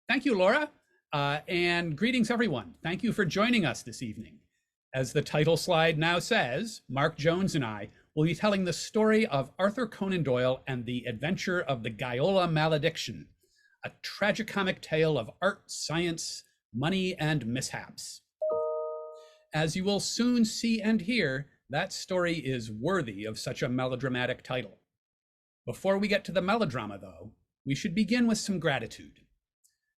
Thank you, Laura, and greetings, everyone. Thank you for joining us this evening. As the title slide now says, Mark Jones and I will be telling the story of Arthur Conan Doyle and the adventure of the Gaiola Malediction, a tragicomic tale of art, science, money, and mishaps. As you will soon see and hear, that story is worthy of such a melodramatic title. Before we get to the melodrama, though, we should begin with some gratitude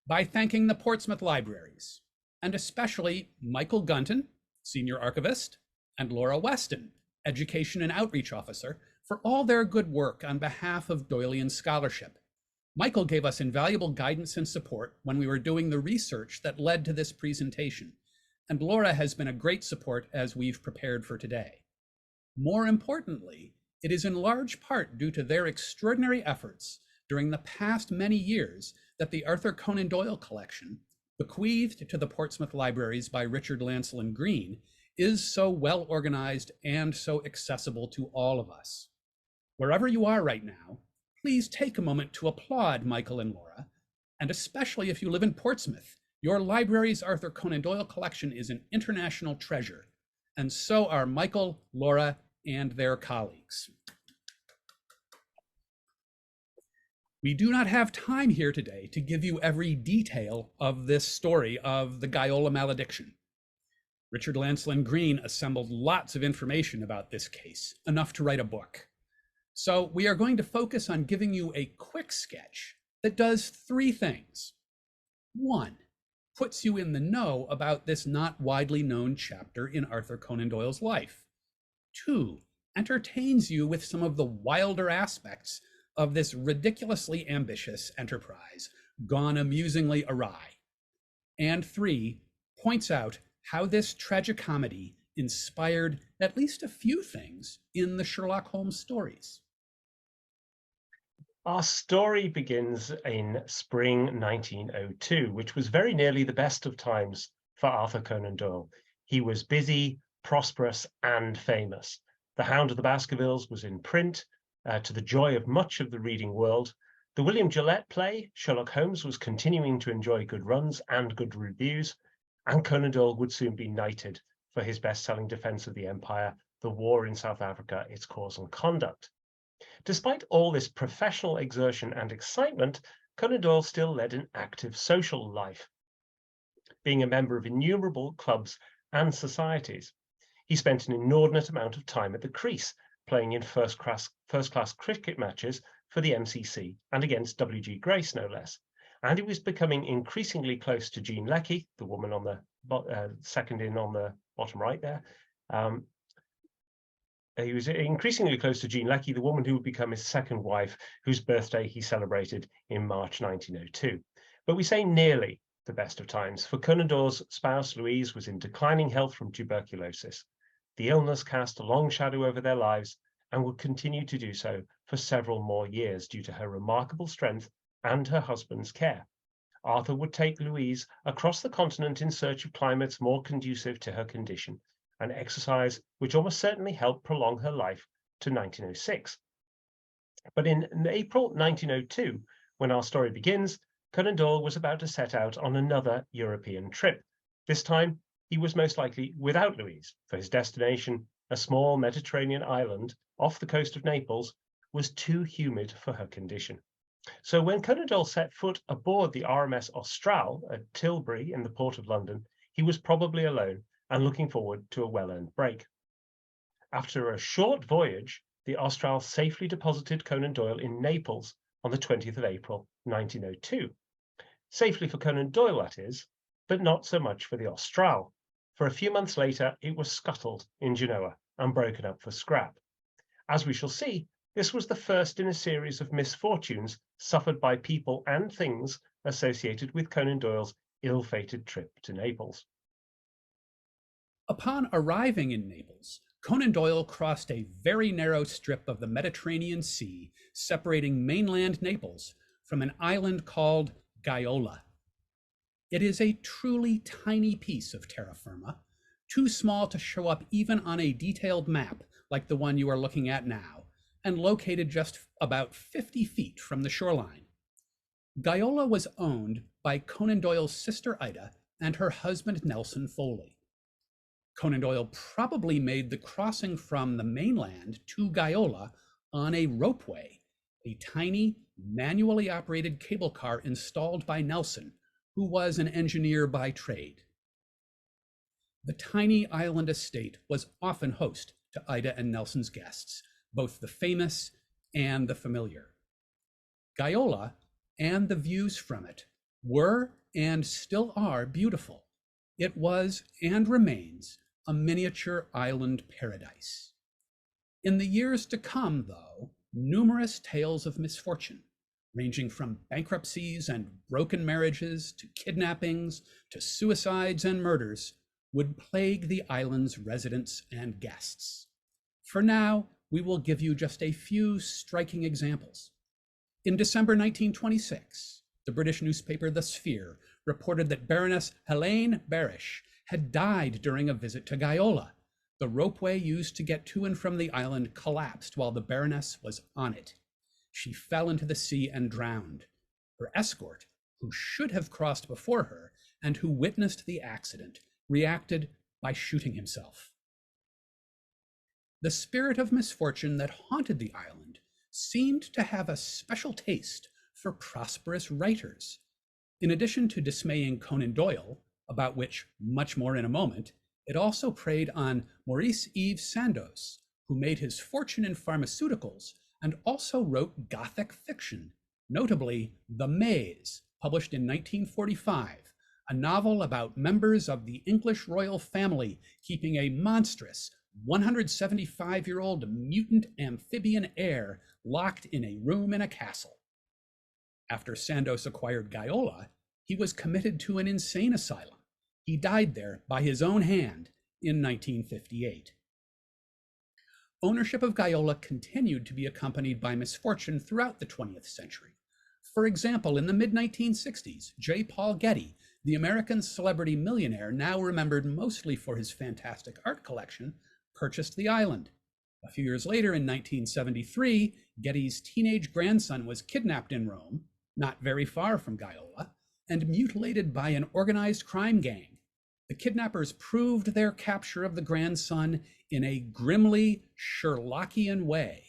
by thanking the Portsmouth libraries, and especially Michael Gunton, Senior Archivist, and Laura Weston, Education and Outreach Officer, for all their good work on behalf of Doylean scholarship. Michael gave us invaluable guidance and support when we were doing the research that led to this presentation, and Laura has been a great support as we've prepared for today. More importantly, it is in large part due to their extraordinary efforts during the past many years that the Arthur Conan Doyle collection, bequeathed to the Portsmouth libraries by Richard Lancelyn Green, is so well organized and so accessible to all of us. Wherever you are right now, please take a moment to applaud Michael and Laura, and especially if you live in Portsmouth, your library's Arthur Conan Doyle collection is an international treasure, and so are Michael, Laura, and their colleagues. We do not have time here today to give you every detail of this story of the Gaiola Malediction. Richard Lancelyn Green assembled lots of information about this case, enough to write a book. So we are going to focus on giving you a quick sketch that does three things. One, puts you in the know about this not widely known chapter in Arthur Conan Doyle's life. Two, entertains you with some of the wilder aspects of this ridiculously ambitious enterprise gone amusingly awry. And three, points out how this tragicomedy inspired at least a few things in the Sherlock Holmes stories. Our story begins in spring 1902, which was very nearly the best of times for Arthur Conan Doyle. He was busy, prosperous, and famous. The Hound of the Baskervilles was in print, to the joy of much of the reading world. The William Gillette play, Sherlock Holmes, was continuing to enjoy good runs and good reviews, and Conan Doyle would soon be knighted for his best-selling defense of the empire, The War in South Africa, Its Cause and Conduct. Despite all this professional exertion and excitement, Conan Doyle still led an active social life, being a member of innumerable clubs and societies. He spent an inordinate amount of time at the crease, playing in first-class cricket matches for the MCC and against W.G. Grace, no less. And he was becoming increasingly close to Jean Leckie, the woman on the second in on the bottom right there. He was increasingly close to Jean Leckie, the woman who would become his second wife, whose birthday he celebrated in March 1902. But we say nearly the best of times, for Conan Doyle's spouse, Louise, was in declining health from tuberculosis. The illness cast a long shadow over their lives and would continue to do so for several more years due to her remarkable strength and her husband's care. Arthur would take Louise across the continent in search of climates more conducive to her condition, an exercise which almost certainly helped prolong her life to 1906. But in April 1902, when our story begins, Conan Doyle was about to set out on another European trip. This time, he was most likely without Louise, for his destination, a small Mediterranean island off the coast of Naples, was too humid for her condition. So when Conan Doyle set foot aboard the RMS Austral at Tilbury in the port of London, he was probably alone and looking forward to a well-earned break. After a short voyage, the Austral safely deposited Conan Doyle in Naples on the 20th of April, 1902. Safely for Conan Doyle, that is, but not so much for the Austral. For a few months later, it was scuttled in Genoa and broken up for scrap. As we shall see, this was the first in a series of misfortunes suffered by people and things associated with Conan Doyle's ill-fated trip to Naples. Upon arriving in Naples, Conan Doyle crossed a very narrow strip of the Mediterranean Sea, separating mainland Naples from an island called Gaiola. It is a truly tiny piece of terra firma, too small to show up even on a detailed map like the one you are looking at now, and located just about 50 feet from the shoreline. Gaiola was owned by Conan Doyle's sister Ida and her husband Nelson Foley. Conan Doyle probably made the crossing from the mainland to Gaiola on a ropeway, a tiny, manually operated cable car installed by Nelson, who was an engineer by trade. The tiny island estate was often host to Ida and Nelson's guests, both the famous and the familiar. Gaiola and the views from it were and still are beautiful. It was and remains a miniature island paradise. In the years to come, though, numerous tales of misfortune, ranging from bankruptcies and broken marriages to kidnappings to suicides and murders, would plague the island's residents and guests. For now, we will give you just a few striking examples. In December 1926, the British newspaper The Sphere reported that Baroness Helene Barish had died during a visit to Gaiola. The ropeway used to get to and from the island collapsed while the Baroness was on it. She fell into the sea and drowned. Her escort, who should have crossed before her and who witnessed the accident, reacted by shooting himself. The spirit of misfortune that haunted the island seemed to have a special taste for prosperous writers. In addition to dismaying Conan Doyle, about which much more in a moment, it also preyed on Maurice Yves Sandoz, who made his fortune in pharmaceuticals and also wrote Gothic fiction, notably The Maze, published in 1945, a novel about members of the English royal family keeping a monstrous 175-year-old mutant amphibian heir locked in a room in a castle. After Sandoz acquired Gaiola, he was committed to an insane asylum. He died there by his own hand in 1958. Ownership of Gaiola continued to be accompanied by misfortune throughout the 20th century. For example, in the mid-1960s, J. Paul Getty, the American celebrity millionaire now remembered mostly for his fantastic art collection, purchased the island. A few years later, in 1973, Getty's teenage grandson was kidnapped in Rome, not very far from Gaiola, and mutilated by an organized crime gang. The kidnappers proved their capture of the grandson in a grimly Sherlockian way,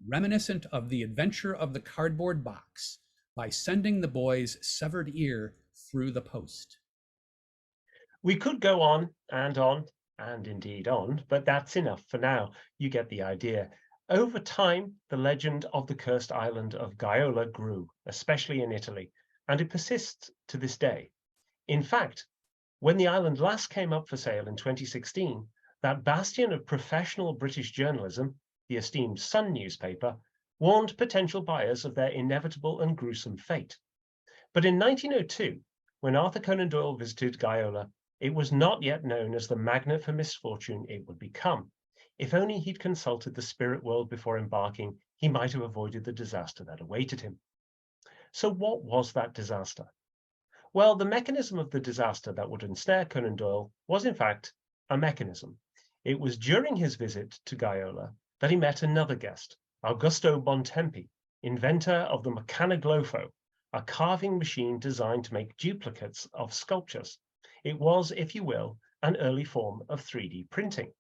reminiscent of the adventure of the cardboard box, by sending the boy's severed ear through the post. We could go on, and indeed on, but that's enough for now. You get the idea. Over time, the legend of the cursed island of Gaiola grew, especially in Italy, and it persists to this day. In fact, when the island last came up for sale in 2016, that bastion of professional British journalism, the esteemed Sun newspaper, warned potential buyers of their inevitable and gruesome fate. But in 1902, when Arthur Conan Doyle visited Gaiola, it was not yet known as the magnet for misfortune it would become. If only he'd consulted the spirit world before embarking, he might have avoided the disaster that awaited him. So what was that disaster? Well, the mechanism of the disaster that would ensnare Conan Doyle was, in fact, a mechanism. It was during his visit to Gaiola that he met another guest, Augusto Bontempi, inventor of the Mechanoglofo, a carving machine designed to make duplicates of sculptures. It was, if you will, an early form of 3D printing.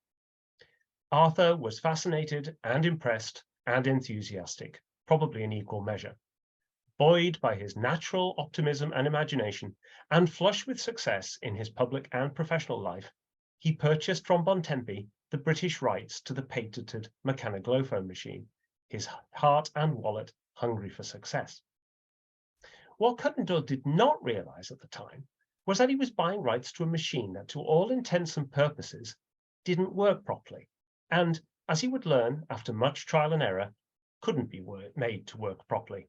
Arthur was fascinated and impressed and enthusiastic, probably in equal measure. Buoyed by his natural optimism and imagination, and flush with success in his public and professional life, he purchased from Bontempi the British rights to the patented Mechanoglofo machine, his heart and wallet hungry for success. What Conan Doyle did not realize at the time was that he was buying rights to a machine that, to all intents and purposes, didn't work properly, and, as he would learn after much trial and error, couldn't be made to work properly.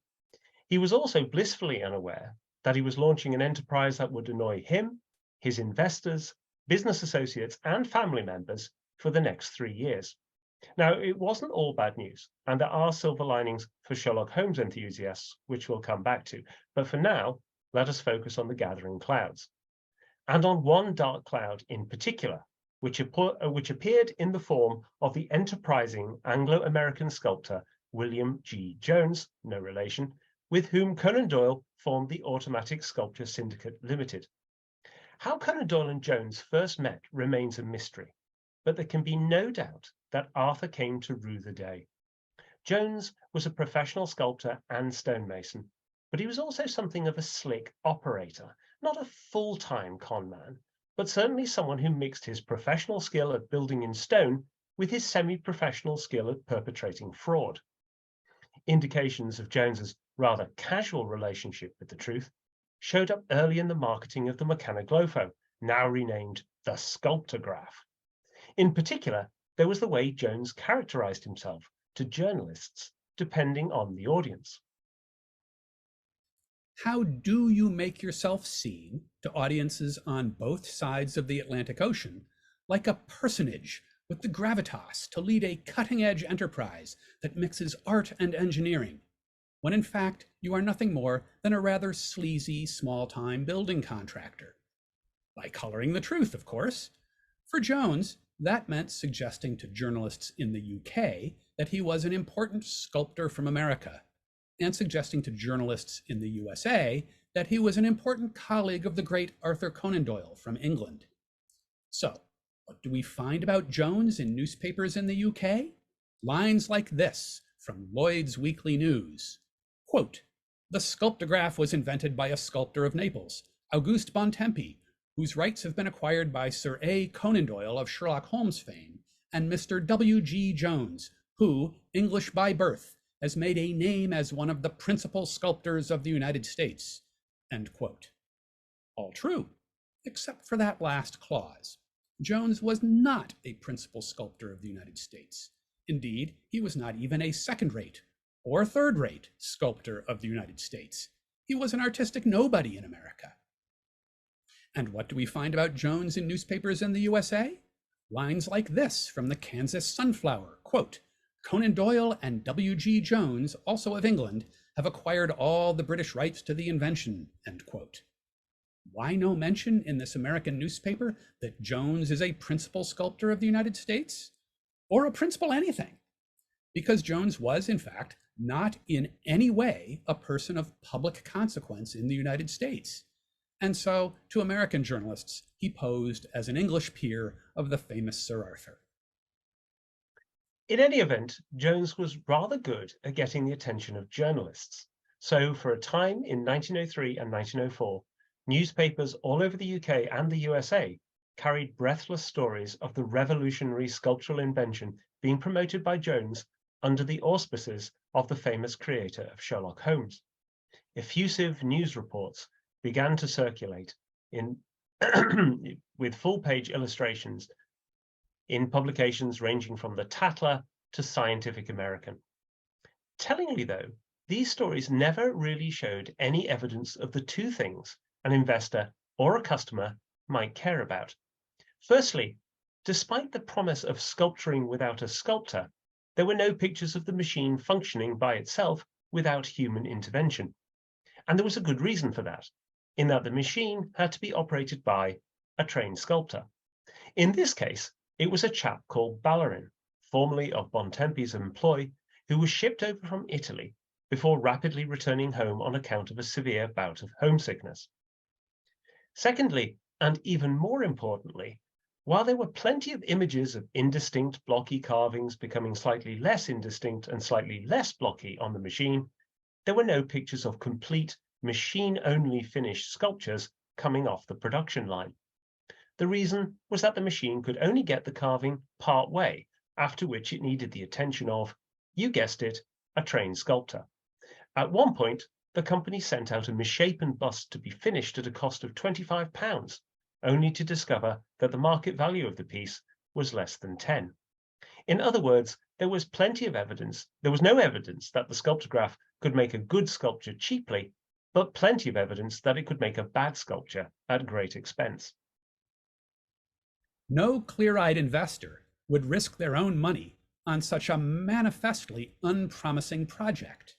He was also blissfully unaware that he was launching an enterprise that would annoy him, his investors, business associates, and family members for the next 3 years. Now, it wasn't all bad news, and there are silver linings for Sherlock Holmes enthusiasts, which we'll come back to. But for now, let us focus on the gathering clouds, and on one dark cloud in particular, which appeared in the form of the enterprising Anglo-American sculptor William G. Jones, no relation, with whom Conan Doyle formed the Automatic Sculpture Syndicate Limited. How Conan Doyle and Jones first met remains a mystery, but there can be no doubt that Arthur came to rue the day. Jones was a professional sculptor and stonemason, but he was also something of a slick operator, not a full-time con man, but certainly someone who mixed his professional skill at building in stone with his semi-professional skill at perpetrating fraud. Indications of Jones's rather casual relationship with the truth showed up early in the marketing of the Mechaniclopho, now renamed the Sculptograph. In particular, there was the way Jones characterized himself to journalists, depending on the audience. How do you make yourself seen to audiences on both sides of the Atlantic Ocean like a personage with the gravitas to lead a cutting-edge enterprise that mixes art and engineering, when in fact you are nothing more than a rather sleazy small-time building contractor? By coloring the truth, of course. For Jones, that meant suggesting to journalists in the UK that he was an important sculptor from America, and suggesting to journalists in the USA that he was an important colleague of the great Arthur Conan Doyle from England. So, what do we find about Jones in newspapers in the UK? Lines like this from Lloyd's Weekly News. Quote, "The Sculptograph was invented by a sculptor of Naples, Auguste Bontempi, whose rights have been acquired by Sir A. Conan Doyle of Sherlock Holmes fame, and Mr. W.G. Jones, who, English by birth, has made a name as one of the principal sculptors of the United States." End quote. All true, except for that last clause. Jones was not a principal sculptor of the United States. Indeed, he was not even a second-rate or third-rate sculptor of the United States. He was an artistic nobody in America. And what do we find about Jones in newspapers in the USA? Lines like this from the Kansas Sunflower, quote, "Conan Doyle and W.G. Jones, also of England, have acquired all the British rights to the invention," end quote. Why no mention in this American newspaper that Jones is a principal sculptor of the United States? Or a principal anything? Because Jones was, in fact, not in any way a person of public consequence in the United States. And so, to American journalists, he posed as an English peer of the famous Sir Arthur. In any event, Jones was rather good at getting the attention of journalists. So for a time in 1903 and 1904, newspapers all over the UK and the USA carried breathless stories of the revolutionary sculptural invention being promoted by Jones under the auspices of the famous creator of Sherlock Holmes. Effusive news reports began to circulate in with full-page illustrations in publications ranging from the Tatler to Scientific American. Tellingly, though, these stories never really showed any evidence of the two things an investor or a customer might care about. Firstly, despite the promise of sculpturing without a sculptor, there were no pictures of the machine functioning by itself without human intervention. And there was a good reason for that, in that the machine had to be operated by a trained sculptor. In this case, it was a chap called Ballerin, formerly of Bontempi's employ, who was shipped over from Italy before rapidly returning home on account of a severe bout of homesickness. Secondly, and even more importantly, while there were plenty of images of indistinct blocky carvings becoming slightly less indistinct and slightly less blocky on the machine, there were no pictures of complete machine-only finished sculptures coming off the production line. The reason was that the machine could only get the carving part way, after which it needed the attention of, you guessed it, a trained sculptor. At one point, the company sent out a misshapen bust to be finished at a cost of £25, only to discover that the market value of the piece was less than 10. In other words, there was plenty of evidence. There was no evidence that the Sculptograph could make a good sculpture cheaply, but plenty of evidence that it could make a bad sculpture at great expense. No clear-eyed investor would risk their own money on such a manifestly unpromising project.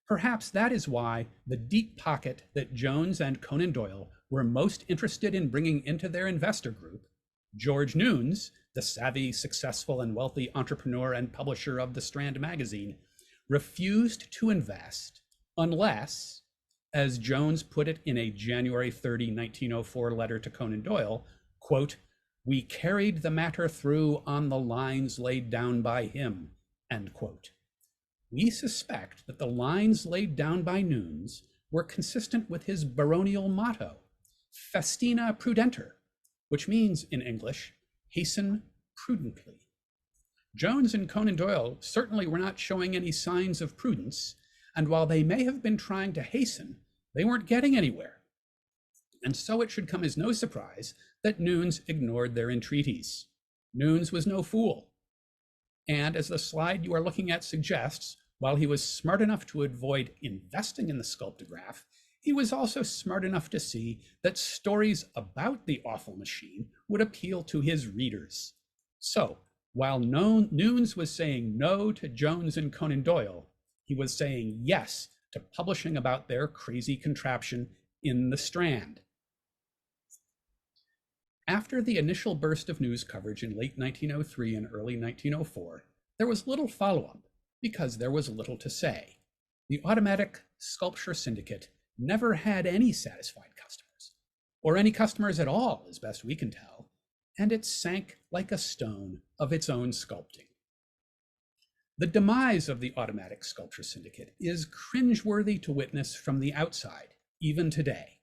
Perhaps that is why the deep pocket that Jones and Conan Doyle were most interested in bringing into their investor group, George Nunes, the savvy, successful, and wealthy entrepreneur and publisher of the Strand magazine, refused to invest unless, as Jones put it in a January 30, 1904 letter to Conan Doyle, quote, "We carried the matter through on the lines laid down by him," end quote. We suspect that the lines laid down by Nunes were consistent with his baronial motto, Festina Prudenter, which means in English, hasten prudently. Jones and Conan Doyle certainly were not showing any signs of prudence, and while they may have been trying to hasten, they weren't getting anywhere. And so it should come as no surprise that Nunes ignored their entreaties. Nunes was no fool. And as the slide you are looking at suggests, while he was smart enough to avoid investing in the sculptograph, he was also smart enough to see that stories about the awful machine would appeal to his readers. So, while Nunes was saying no to Jones and Conan Doyle, he was saying yes to publishing about their crazy contraption in the Strand. After the initial burst of news coverage in late 1903 and early 1904, there was little follow-up because there was little to say. The Automatic Sculpture Syndicate never had any satisfied customers, or any customers at all, as best we can tell, and it sank like a stone of its own sculpting. The demise of the Automatic Sculpture Syndicate is cringeworthy to witness from the outside, even today.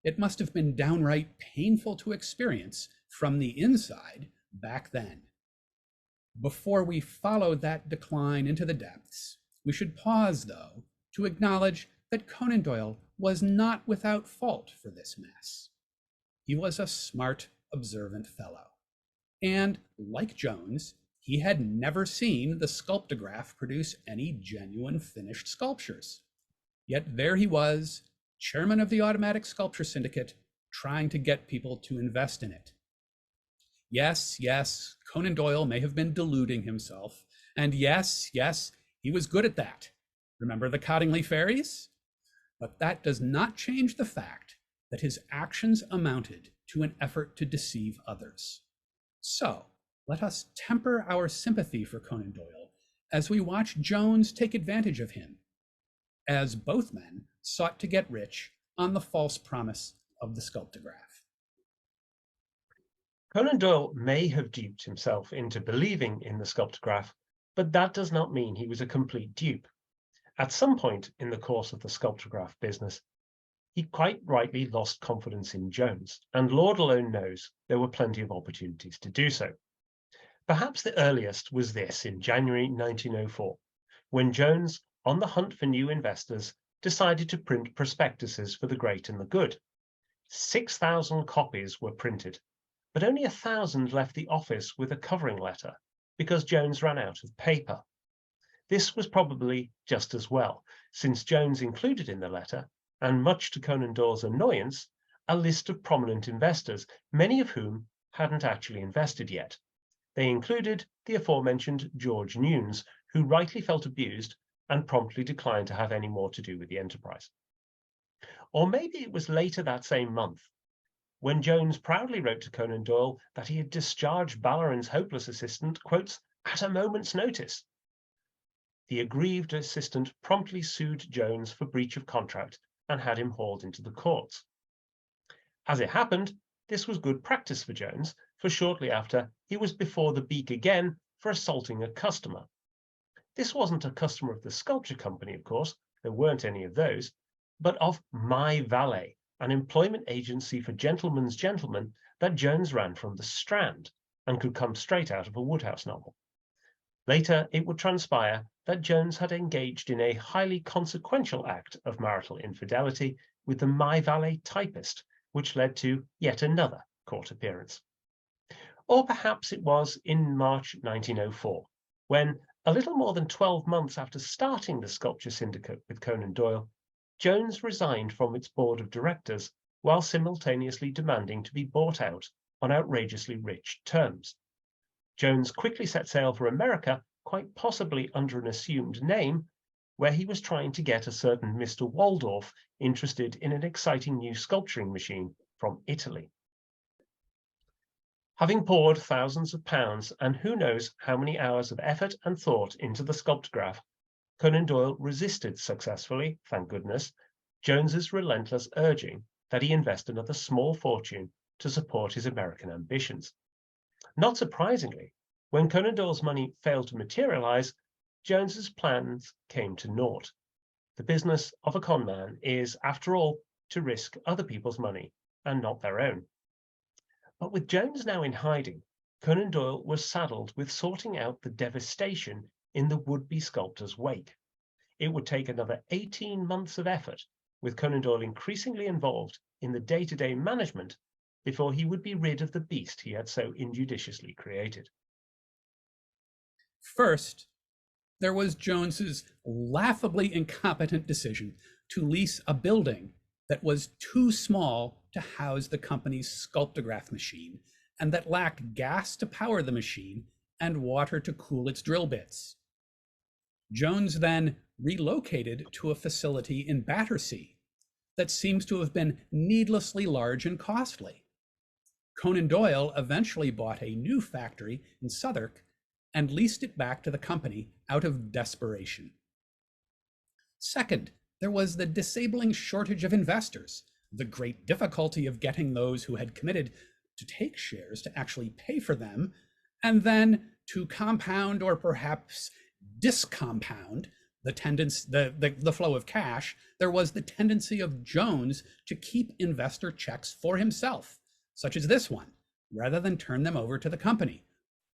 It must have been downright painful to experience from the inside back then. Before we follow that decline into the depths, we should pause, though, to acknowledge that Conan Doyle was not without fault for this mess. He was a smart, observant fellow. And, like Jones, he had never seen the sculptograph produce any genuine finished sculptures. Yet there he was, chairman of the Automatic Sculpture Syndicate, trying to get people to invest in it. Yes, Conan Doyle may have been deluding himself, and yes, he was good at that. Remember the Cottingley fairies? But that does not change the fact that his actions amounted to an effort to deceive others. So, let us temper our sympathy for Conan Doyle as we watch Jones take advantage of him, as both men sought to get rich on the false promise of the sculptograph. Conan Doyle may have duped himself into believing in the sculptograph, but that does not mean he was a complete dupe. At some point in the course of the sculptograph business, he quite rightly lost confidence in Jones, and Lord alone knows there were plenty of opportunities to do so. Perhaps the earliest was this in January 1904, when Jones, on the hunt for new investors, decided to print prospectuses for the great and the good. 6,000 copies were printed, but only 1,000 left the office with a covering letter because Jones ran out of paper. This was probably just as well, since Jones included in the letter, and much to Conan Doyle's annoyance, a list of prominent investors, many of whom hadn't actually invested yet. They included the aforementioned George Nunes, who rightly felt abused and promptly declined to have any more to do with the enterprise. Or maybe it was later that same month, when Jones proudly wrote to Conan Doyle that he had discharged Ballerin's hopeless assistant, quotes, at a moment's notice. The aggrieved assistant promptly sued Jones for breach of contract and had him hauled into the courts. As it happened, this was good practice for Jones, for shortly after, he was before the beak again for assaulting a customer. This wasn't a customer of the sculpture company, of course, there weren't any of those, but of My Valet, an employment agency for gentlemen's gentlemen that Jones ran from the Strand and could come straight out of a Woodhouse novel. Later, it would transpire that Jones had engaged in a highly consequential act of marital infidelity with the My Valet typist, which led to yet another court appearance. Or perhaps it was in March 1904, when, a little more than 12 months after starting the Sculpture Syndicate with Conan Doyle, Jones resigned from its board of directors while simultaneously demanding to be bought out on outrageously rich terms. Jones quickly set sail for America, quite possibly under an assumed name, where he was trying to get a certain Mr. Waldorf interested in an exciting new sculpturing machine from Italy. Having poured thousands of pounds and who knows how many hours of effort and thought into the sculptograph, Conan Doyle resisted successfully, thank goodness, Jones's relentless urging that he invest another small fortune to support his American ambitions. Not surprisingly, when Conan Doyle's money failed to materialize, Jones's plans came to naught. The business of a con man is, after all, to risk other people's money and not their own. But with Jones now in hiding, Conan Doyle was saddled with sorting out the devastation in the would-be sculptor's wake. It would take another 18 months of effort, with Conan Doyle increasingly involved in the day-to-day management, before he would be rid of the beast he had so injudiciously created. First, there was Jones's laughably incompetent decision to lease a building that was too small to house the company's sculptograph machine and that lacked gas to power the machine and water to cool its drill bits. Jones then relocated to a facility in Battersea that seems to have been needlessly large and costly. Conan Doyle eventually bought a new factory in Southwark and leased it back to the company out of desperation. Second, there was the disabling shortage of investors, the great difficulty of getting those who had committed to take shares to actually pay for them, and then to compound or perhaps discompound the flow of cash, there was the tendency of Jones to keep investor checks for himself, such as this one, rather than turn them over to the company,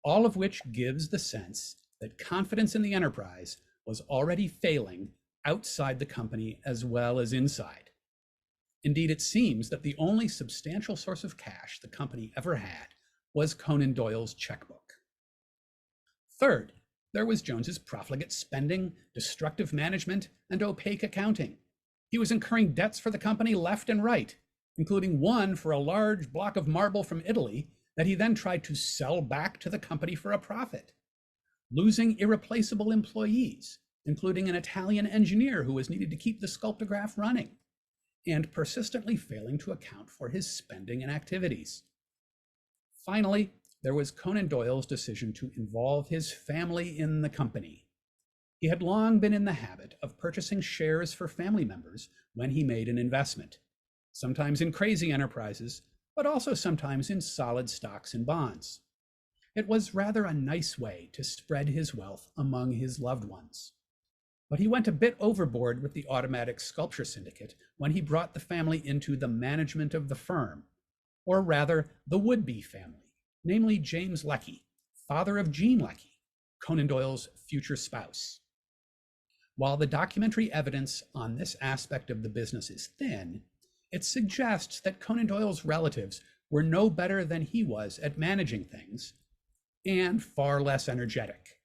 all of which gives the sense that confidence in the enterprise was already failing outside the company as well as inside. Indeed, it seems that the only substantial source of cash the company ever had was Conan Doyle's checkbook. Third, there was Jones's profligate spending, destructive management, and opaque accounting. He was incurring debts for the company left and right, including one for a large block of marble from Italy that he then tried to sell back to the company for a profit, losing irreplaceable employees, including an Italian engineer who was needed to keep the sculptograph running, and persistently failing to account for his spending and activities. Finally, there was Conan Doyle's decision to involve his family in the company. He had long been in the habit of purchasing shares for family members when he made an investment, sometimes in crazy enterprises, but also sometimes in solid stocks and bonds. It was rather a nice way to spread his wealth among his loved ones. But he went a bit overboard with the automatic sculpture syndicate when he brought the family into the management of the firm, or rather the would-be family, namely James Lecky, father of Jean Lecky, Conan Doyle's future spouse. While the documentary evidence on this aspect of the business is thin, it suggests that Conan Doyle's relatives were no better than he was at managing things, and far less energetic.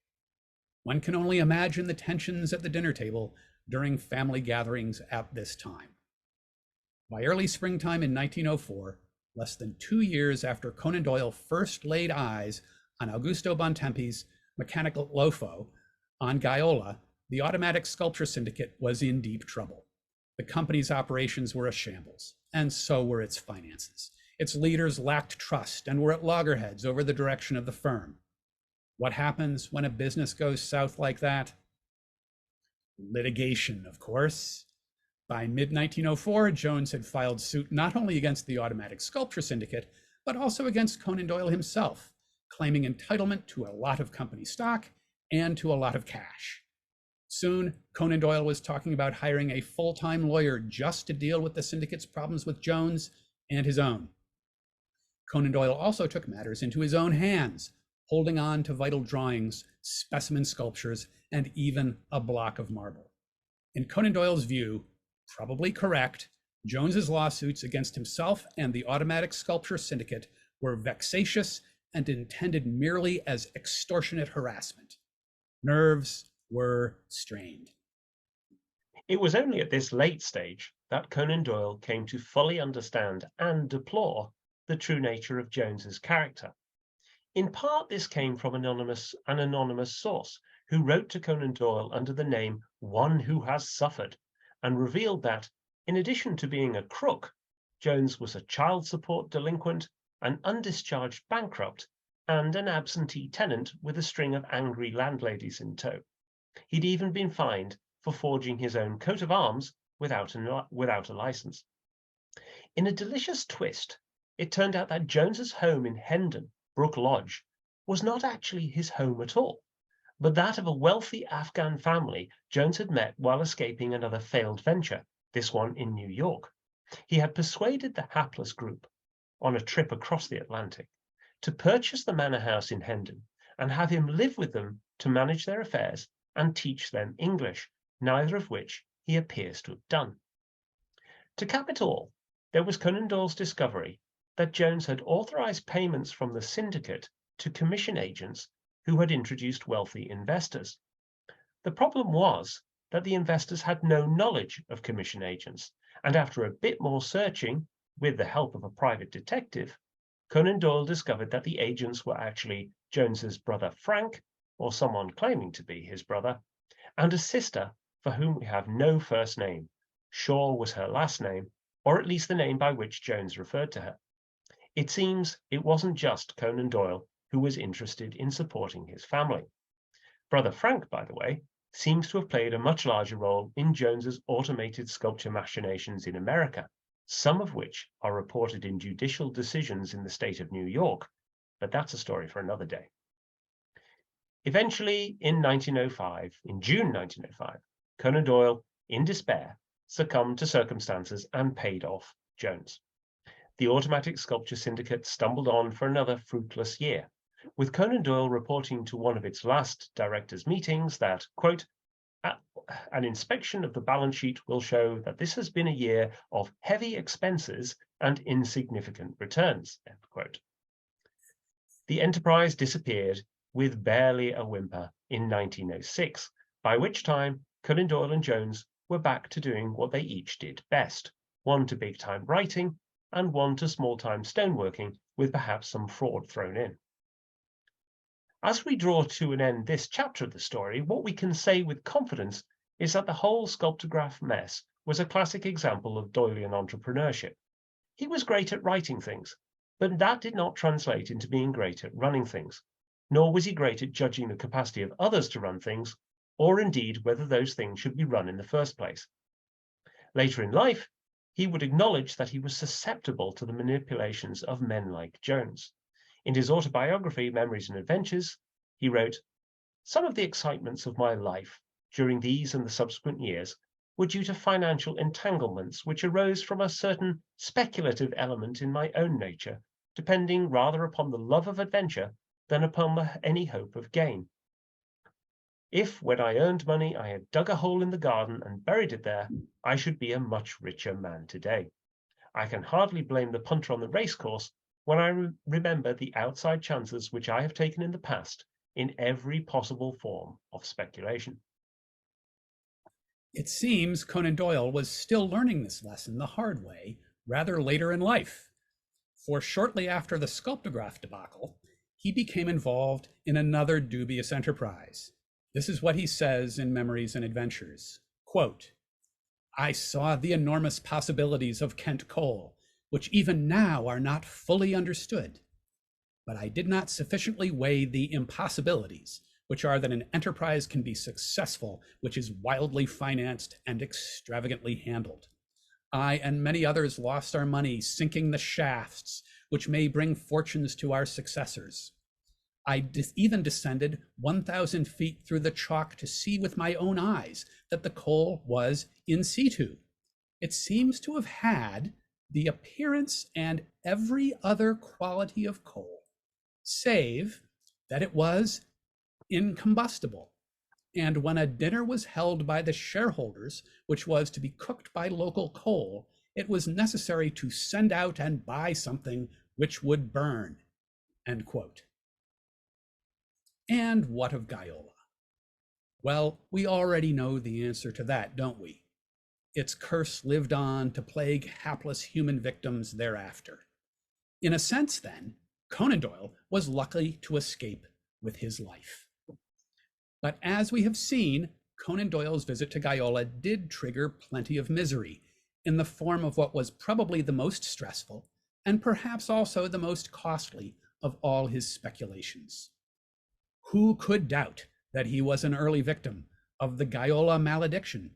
One can only imagine the tensions at the dinner table during family gatherings at this time. By early springtime in 1904, less than 2 years after Conan Doyle first laid eyes on Augusto Bontempi's mechanical Lofo on Gaiola, the automatic sculpture syndicate was in deep trouble. The company's operations were a shambles, and so were its finances. Its leaders lacked trust and were at loggerheads over the direction of the firm. What happens when a business goes south like that? Litigation, of course. By mid-1904, Jones had filed suit not only against the automatic sculpture syndicate, but also against Conan Doyle himself, claiming entitlement to a lot of company stock and to a lot of cash. Soon, Conan Doyle was talking about hiring a full-time lawyer just to deal with the syndicate's problems with Jones and his own. Conan Doyle also took matters into his own hands, holding on to vital drawings, specimen sculptures, and even a block of marble. In Conan Doyle's view, probably correct, Jones's lawsuits against himself and the automatic sculpture syndicate were vexatious and intended merely as extortionate harassment. Nerves were strained. It was only at this late stage that Conan Doyle came to fully understand and deplore the true nature of Jones's character. In part, this came from an anonymous source who wrote to Conan Doyle under the name One Who Has Suffered, and revealed that, in addition to being a crook, Jones was a child support delinquent, an undischarged bankrupt, and an absentee tenant with a string of angry landladies in tow. He'd even been fined for forging his own coat of arms without a license. In a delicious twist, it turned out that Jones's home in Hendon, Brook Lodge, was not actually his home at all, but that of a wealthy Afghan family Jones had met while escaping another failed venture, this one in New York. He had persuaded the hapless group, on a trip across the Atlantic, to purchase the manor house in Hendon and have him live with them to manage their affairs and teach them English, neither of which he appears to have done. To cap it all, there was Conan Doyle's discovery that Jones had authorized payments from the syndicate to commission agents who had introduced wealthy investors. The problem was that the investors had no knowledge of commission agents, and after a bit more searching, with the help of a private detective, Conan Doyle discovered that the agents were actually Jones's brother Frank, or someone claiming to be his brother, and a sister for whom we have no first name. Shaw was her last name, or at least the name by which Jones referred to her. It seems it wasn't just Conan Doyle who was interested in supporting his family. Brother Frank, by the way, seems to have played a much larger role in Jones's automated sculpture machinations in America, some of which are reported in judicial decisions in the state of New York, but that's a story for another day. Eventually, in June 1905, Conan Doyle, in despair, succumbed to circumstances and paid off Jones. The automatic sculpture syndicate stumbled on for another fruitless year, with Conan Doyle reporting to one of its last directors' meetings that, quote, an inspection of the balance sheet will show that this has been a year of heavy expenses and insignificant returns, end quote. The enterprise disappeared with barely a whimper in 1906, by which time Conan Doyle and Jones were back to doing what they each did best, one to big-time writing and one to small-time stoneworking with perhaps some fraud thrown in. As we draw to an end this chapter of the story, what we can say with confidence is that the whole sculptograph mess was a classic example of Doylean entrepreneurship. He was great at writing things, but that did not translate into being great at running things, nor was he great at judging the capacity of others to run things, or indeed whether those things should be run in the first place. Later in life, he would acknowledge that he was susceptible to the manipulations of men like Jones. In his autobiography, Memories and Adventures, he wrote, "Some of the excitements of my life during these and the subsequent years were due to financial entanglements which arose from a certain speculative element in my own nature, depending rather upon the love of adventure than upon any hope of gain. If, when I earned money, I had dug a hole in the garden and buried it there, I should be a much richer man today. I can hardly blame the punter on the racecourse when I remember the outside chances which I have taken in the past in every possible form of speculation." It seems Conan Doyle was still learning this lesson the hard way rather later in life, for shortly after the sculptograph debacle, he became involved in another dubious enterprise. This is what he says in Memories and Adventures. Quote, "I saw the enormous possibilities of Kent coal, which even now are not fully understood. But I did not sufficiently weigh the impossibilities, which are that an enterprise can be successful which is wildly financed and extravagantly handled. I and many others lost our money sinking the shafts which may bring fortunes to our successors. I even descended 1,000 feet through the chalk to see with my own eyes that the coal was in situ. It seems to have had the appearance and every other quality of coal, save that it was incombustible. And when a dinner was held by the shareholders, which was to be cooked by local coal, it was necessary to send out and buy something which would burn." End quote. And what of Gaiola? Well, we already know the answer to that, don't we? Its curse lived on to plague hapless human victims thereafter. In a sense, then, Conan Doyle was lucky to escape with his life. But as we have seen, Conan Doyle's visit to Gaiola did trigger plenty of misery in the form of what was probably the most stressful and perhaps also the most costly of all his speculations. Who could doubt that he was an early victim of the Gaiola Malediction.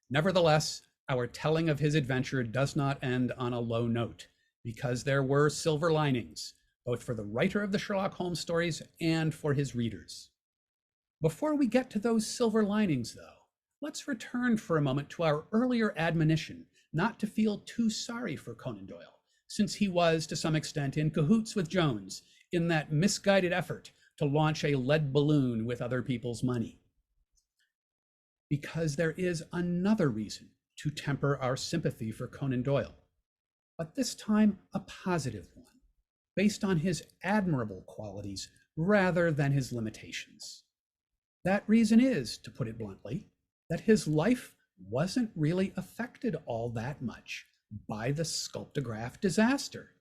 Nevertheless, our telling of his adventure does not end on a low note, because there were silver linings, both for the writer of the Sherlock Holmes stories and for his readers. Before we get to those silver linings, though, let's return for a moment to our earlier admonition not to feel too sorry for Conan Doyle, since he was, to some extent, in cahoots with Jones in that misguided effort to launch a lead balloon with other people's money. Because there is another reason to temper our sympathy for Conan Doyle, but this time a positive one, based on his admirable qualities rather than his limitations. That reason is, to put it bluntly, that his life wasn't really affected all that much by the sculptograph disaster.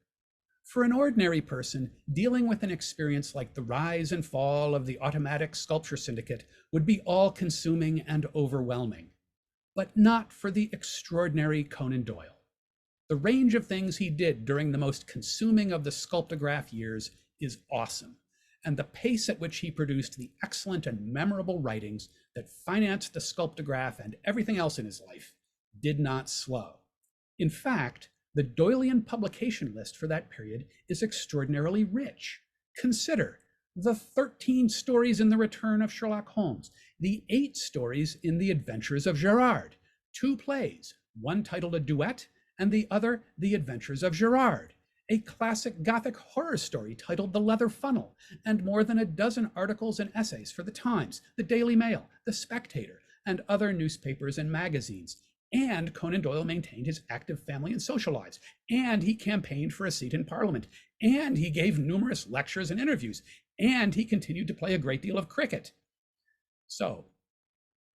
For an ordinary person, dealing with an experience like the rise and fall of the automatic sculpture syndicate would be all-consuming and overwhelming, but not for the extraordinary Conan Doyle. The range of things he did during the most consuming of the sculptograph years is awesome, and the pace at which he produced the excellent and memorable writings that financed the sculptograph and everything else in his life did not slow. In fact, the Doylean publication list for that period is extraordinarily rich. Consider the 13 stories in The Return of Sherlock Holmes, the 8 stories in The Adventures of Gerard, 2 plays, one titled A Duet and the other The Adventures of Gerard, a classic Gothic horror story titled The Leather Funnel, and more than a dozen articles and essays for The Times, The Daily Mail, The Spectator, and other newspapers and magazines. And Conan Doyle maintained his active family and social lives, and he campaigned for a seat in Parliament, and he gave numerous lectures and interviews, and he continued to play a great deal of cricket. So,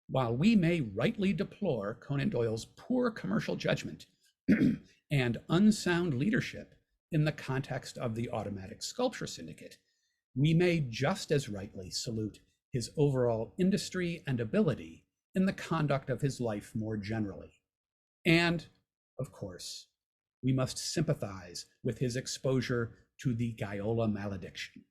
while we may rightly deplore Conan Doyle's poor commercial judgment and unsound leadership in the context of the automatic sculpture syndicate, we may just as rightly salute his overall industry and ability in the conduct of his life more generally. And, of course, we must sympathize with his exposure to the Gaiola Malediction.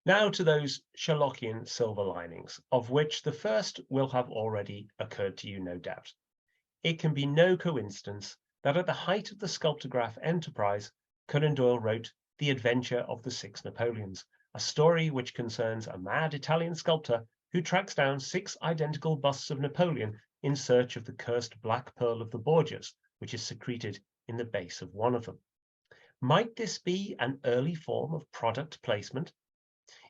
Now to those Sherlockian silver linings, of which the first will have already occurred to you, no doubt. It can be no coincidence that at the height of the sculptograph enterprise, Conan Doyle wrote The Adventure of the Six Napoleons, a story which concerns a mad Italian sculptor who tracks down 6 identical busts of Napoleon in search of the cursed black pearl of the Borgias, which is secreted in the base of one of them. Might this be an early form of product placement?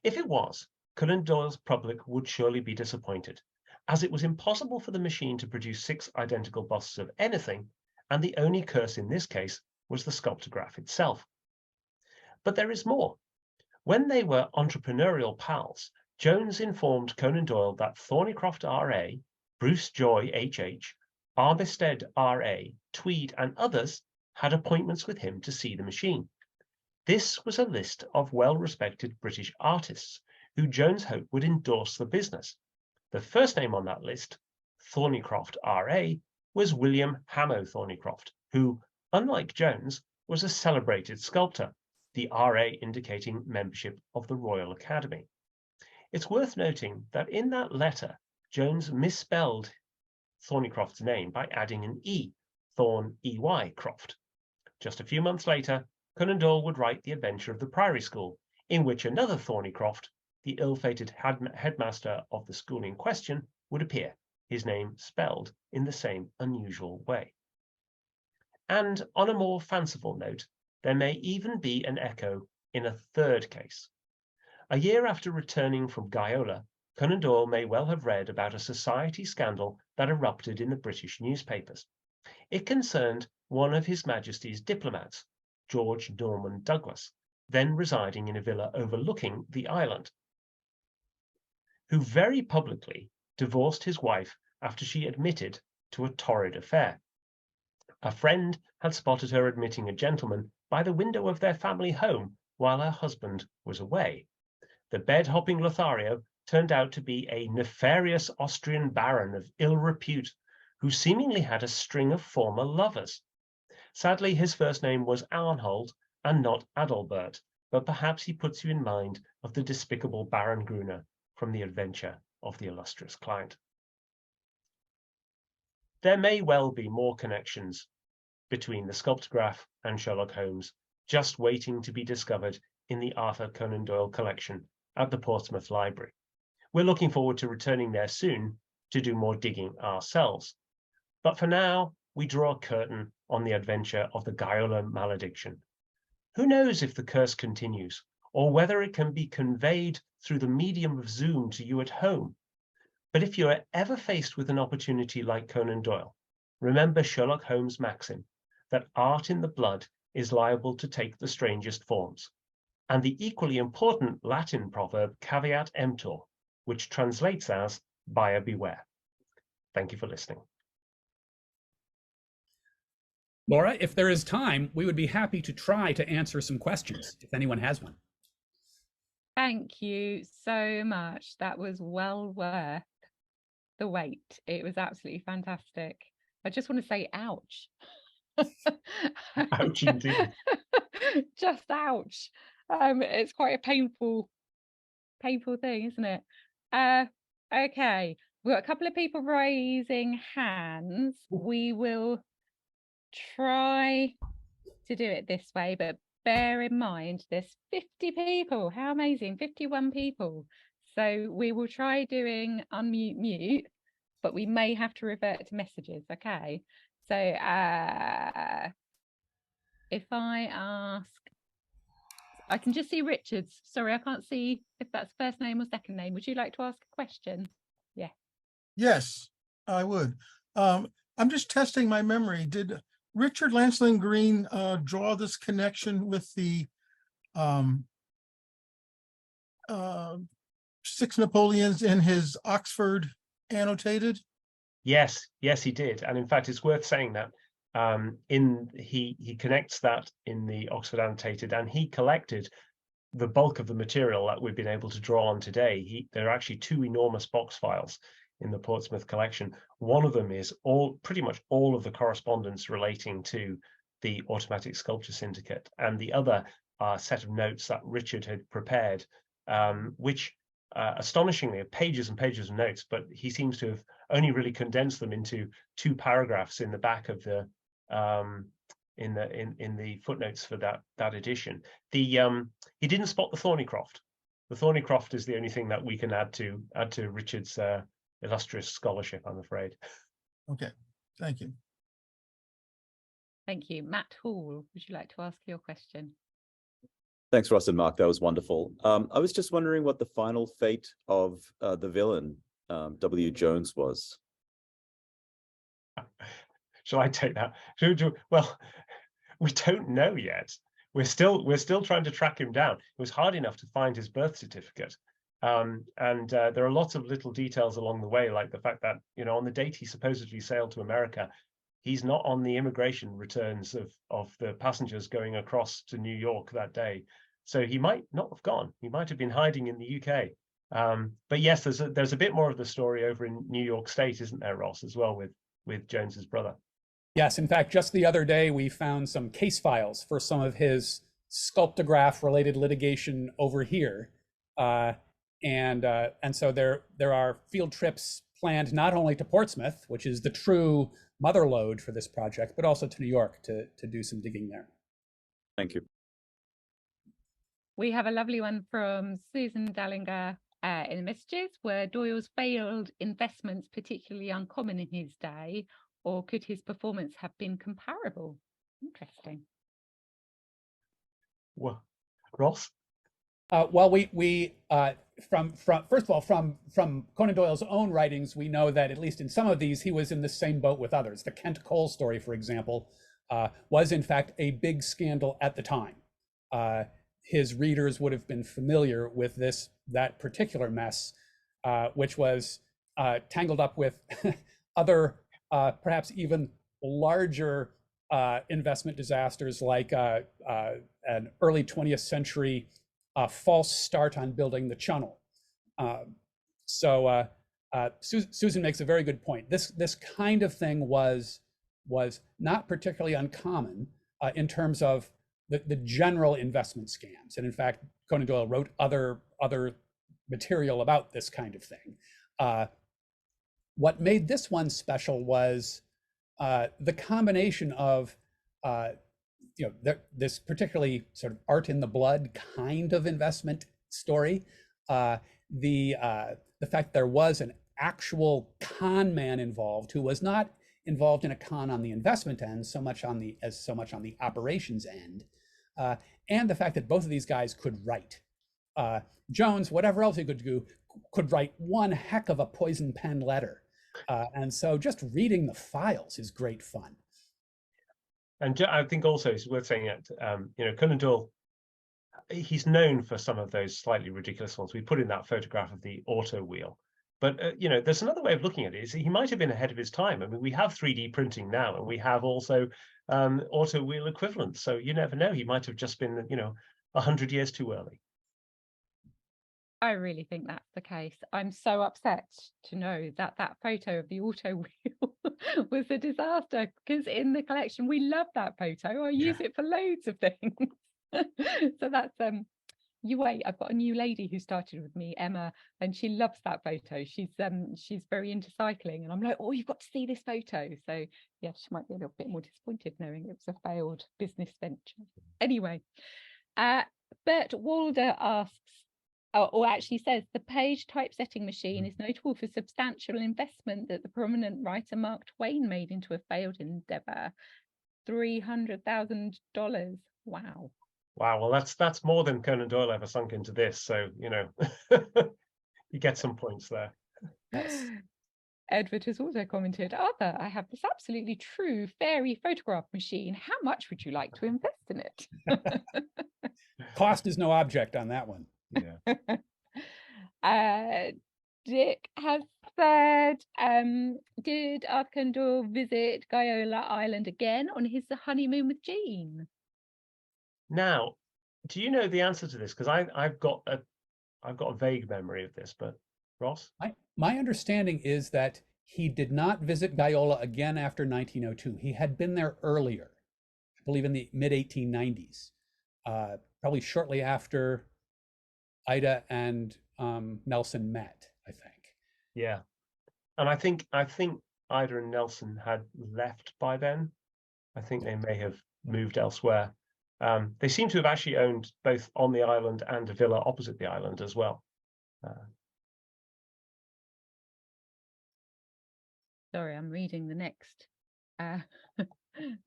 If it was, Conan Doyle's public would surely be disappointed, as it was impossible for the machine to produce 6 identical busts of anything, and the only curse in this case was the sculptograph itself. But there is more. When they were entrepreneurial pals, Jones informed Conan Doyle that Thornycroft R.A., Bruce Joy H.H., Armistead R.A., Tweed, and others had appointments with him to see the machine. This was a list of well-respected British artists who Jones hoped would endorse the business. The first name on that list, Thornycroft R.A., was William Hamo Thornycroft, who, unlike Jones, was a celebrated sculptor, the R.A. indicating membership of the Royal Academy. It's worth noting that in that letter, Jones misspelled Thornycroft's name by adding an E, Thorn E-Y Croft. Just a few months later, Conan Doyle would write The Adventure of the Priory School, in which another Thornycroft, the ill-fated headmaster of the school in question, would appear, his name spelled in the same unusual way. And on a more fanciful note, there may even be an echo in a third case. A year after returning from Guyola, Conan Doyle may well have read about a society scandal that erupted in the British newspapers. It concerned one of His Majesty's diplomats, George Norman Douglas, then residing in a villa overlooking the island, who very publicly divorced his wife after she admitted to a torrid affair. A friend had spotted her admitting a gentleman by the window of their family home while her husband was away. The bed-hopping Lothario turned out to be a nefarious Austrian baron of ill repute, who seemingly had a string of former lovers. Sadly, his first name was Arnhold and not Adalbert, but perhaps he puts you in mind of the despicable Baron Gruner from The Adventure of the illustrious client. There may well be more connections between the sculptograph and Sherlock Holmes, just waiting to be discovered in the Arthur Conan Doyle collection at the Portsmouth Library. We're looking forward to returning there soon to do more digging ourselves. But for now, we draw a curtain on the adventure of the Gaiola Malediction. Who knows if the curse continues, or whether it can be conveyed through the medium of Zoom to you at home. But if you are ever faced with an opportunity like Conan Doyle, remember Sherlock Holmes' maxim that art in the blood is liable to take the strangest forms, and the equally important Latin proverb caveat emptor, which translates as buyer beware. Thank you for listening. Laura, if there is time, we would be happy to try to answer some questions if anyone has one. Thank you so much. That was well worth the wait. It was absolutely fantastic. I just want to say ouch. Ouch indeed. Just ouch. It's quite a painful thing, isn't it? Okay, we've got a couple of people raising hands. We will try to do it this way, but bear in mind there's 50 people. How amazing, 51 people. So we will try doing unmute mute, but we may have to revert to messages. Okay, so if I ask, I can just see Richard's. Sorry, I can't see if that's first name or second name. Would you like to ask a question? Yeah. Yes, I would. I'm just testing my memory. Did Richard Lancelin Green draw this connection with the six Napoleons in his Oxford annotated? Yes, he did. And in fact, it's worth saying that he connects that in the Oxford annotated, and he collected the bulk of the material that we've been able to draw on today. There are actually two enormous box files in the Portsmouth collection. One of them is pretty much all of the correspondence relating to the Automatic Sculpture Syndicate, and the other set of notes that Richard had prepared, which astonishingly are pages and pages of notes, but he seems to have only really condensed them into 2 paragraphs in the back of the in the footnotes for that edition. He didn't spot the Thornycroft. The Thornycroft is the only thing that we can add to Richard's illustrious scholarship, I'm afraid. Okay, thank you. Thank you. Matt Hall, would you like to ask your question? Thanks, Ross and Mark. That was wonderful. I was just wondering what the final fate of the villain, W. Jones, was. Shall I take that? Well, we don't know yet. We're still trying to track him down. It was hard enough to find his birth certificate. And there are lots of little details along the way, like the fact that, on the date he supposedly sailed to America, he's not on the immigration returns of the passengers going across to New York that day. So he might not have gone. He might have been hiding in the UK. But yes, there's a bit more of the story over in New York State, isn't there, Ross, as well, with Jones's brother? Yes, in fact, just the other day, we found some case files for some of his sculptograph-related litigation over here. And so there are field trips planned not only to Portsmouth, which is the true mother lode for this project, but also to New York to do some digging there. Thank you. We have a lovely one from Susan Dallinger in the messages. Were Doyle's failed investments particularly uncommon in his day, or could his performance have been comparable? Interesting. Well, Ross? Well, we from first of all, from Conan Doyle's own writings, we know that at least in some of these, he was in the same boat with others. The Kent Cole story, for example, was in fact a big scandal at the time. His readers would have been familiar with that particular mess, which was tangled up with other, perhaps even larger investment disasters, like an early 20th century false start on building the Channel. Susan makes a very good point. This kind of thing was not particularly uncommon in terms of the general investment scams. And in fact, Conan Doyle wrote other material about this kind of thing. What made this one special was the combination of this particularly sort of art in the blood kind of investment story, the fact there was an actual con man involved who was not involved in a con on the investment end so much on the operations end, and the fact that both of these guys could write. Jones, whatever else he could do, could write one heck of a poison pen letter, and so just reading the files is great fun. And I think also it's worth saying that Conan Doyle, he's known for some of those slightly ridiculous ones. We put in that photograph of the auto wheel, but there's another way of looking at it. Is he might have been ahead of his time. I mean, we have 3D printing now, and we have also auto wheel equivalents. So you never know. He might have just been 100 years too early. I really think that's the case. I'm so upset to know that that photo of the auto wheel was a disaster, because in the collection we love that photo. I use it for loads of things. So that's you wait, I've got a new lady who started with me, Emma, and she loves that photo. She's very into cycling, and I'm like, oh, you've got to see this photo. So yeah, she might be a little bit more disappointed knowing it was a failed business venture. Anyway, Bert Walder asks, or actually says, the Page typesetting machine is notable for substantial investment that the prominent writer Mark Twain made into a failed endeavor. $300,000. Wow. Wow. Well, that's more than Conan Doyle ever sunk into this. So, you get some points there. Yes. Edward has also commented, Arthur, I have this absolutely true fairy photograph machine. How much would you like to invest in it? Cost is no object on that one. Yeah. Dick has said, did Arthur Conan Doyle visit Gaiola Island again on his honeymoon with Jean? Now, do you know the answer to this? Because I've got a vague memory of this, but Ross? My understanding is that he did not visit Gaiola again after 1902. He had been there earlier, I believe in the mid-1890s, probably shortly after Ida and Nelson met, I think. Yeah. And I think Ida and Nelson had left by then. I think they may have moved elsewhere. They seem to have actually owned both on the island and a villa opposite the island as well. Sorry, I'm reading the next the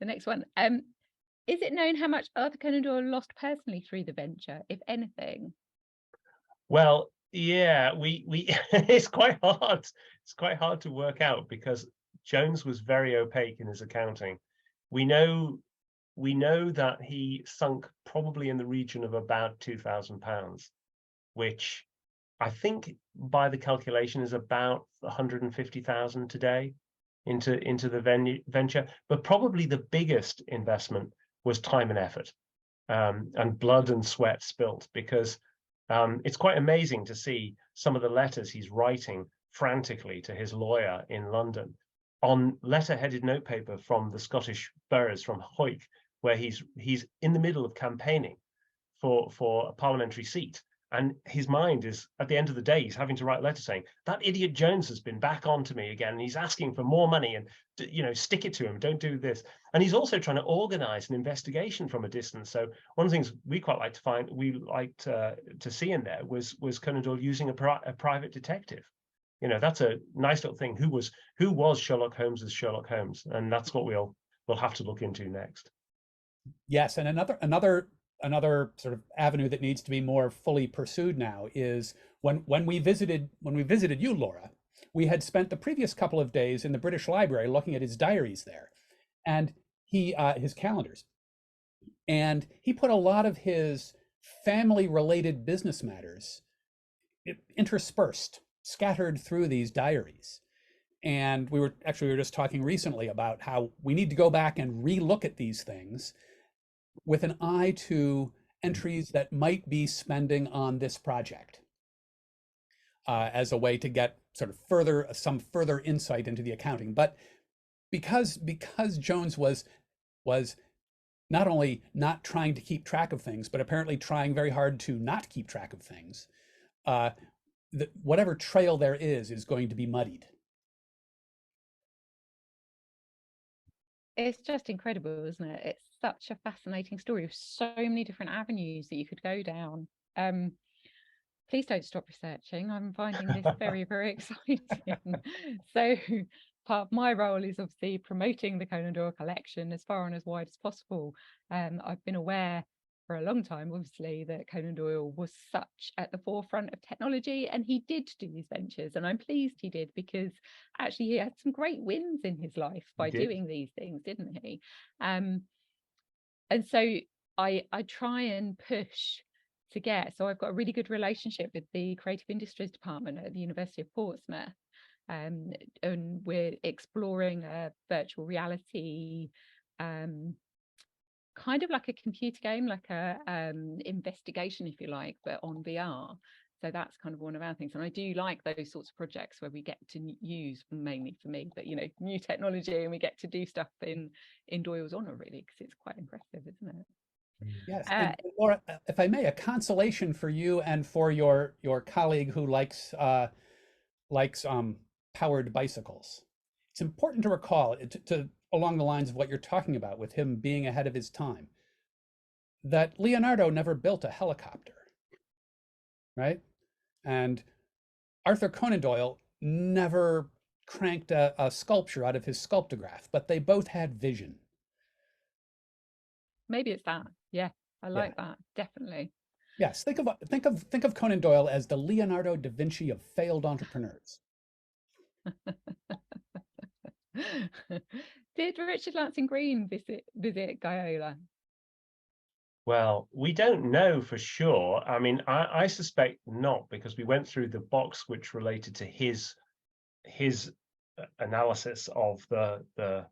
next one. Is it known how much Arthur Conan Doyle lost personally through the venture, if anything? Well, yeah, we it's quite hard. It's quite hard to work out because Jones was very opaque in his accounting. We know that he sunk probably in the region of about £2,000, which I think by the calculation is about 150,000 today into the venture. But probably the biggest investment was time and effort, and blood and sweat spilt, because it's quite amazing to see some of the letters he's writing frantically to his lawyer in London on letter-headed notepaper from the Scottish boroughs, from Hawick, where he's in the middle of campaigning for a parliamentary seat. And his mind is, at the end of the day, he's having to write letters saying, that idiot Jones has been back on to me again, and he's asking for more money, and stick it to him, don't do this. And he's also trying to organize an investigation from a distance. So one of the things we quite like to see in there was Conan Doyle using a private detective. That's a nice little thing. Who was Sherlock Holmes as Sherlock Holmes? And that's what we'll have to look into next. Yes, and another sort of avenue that needs to be more fully pursued now is when we visited you, Laura, we had spent the previous couple of days in the British Library looking at his diaries there, and his calendars, and he put a lot of his family related business matters interspersed, scattered through these diaries. And we were just talking recently about how we need to go back and relook at these things with an eye to entries that might be spending on this project, as a way to get sort of some further insight into the accounting. But because Jones was not only not trying to keep track of things, but apparently trying very hard to not keep track of things, whatever trail there is going to be muddied. It's just incredible, isn't it? It's such a fascinating story with so many different avenues that you could go down. Please don't stop researching. I'm finding this very, very exciting. So part of my role is obviously promoting the Conan Doyle collection as far and as wide as possible. I've been aware for a long time, obviously, that Conan Doyle was such at the forefront of technology, and he did do these ventures, and I'm pleased he did, because actually he had some great wins in his life by doing these things, didn't he? And so I try and push to get, so I've got a really good relationship with the creative industries department at the University of Portsmouth, and we're exploring a virtual reality kind of like a computer game, like a investigation, if you like, but on VR. So that's kind of one of our things, and I do like those sorts of projects where we get to use, mainly for me, but new technology, and we get to do stuff in Doyle's honour, really, because it's quite impressive, isn't it? Yes, and Laura, if I may, a consolation for you and for your colleague who likes powered bicycles. It's important to recall, to along the lines of what you're talking about, with him being ahead of his time, that Leonardo never built a helicopter, right? And Arthur Conan Doyle never cranked a sculpture out of his sculptograph, but they both had vision. Maybe it's that. Yeah, I like that, definitely. Yes, think of Conan Doyle as the Leonardo da Vinci of failed entrepreneurs. Did Richard Lansing Green visit Gaiola? Well, we don't know for sure. I mean, I suspect not, because we went through the box which related to his analysis of the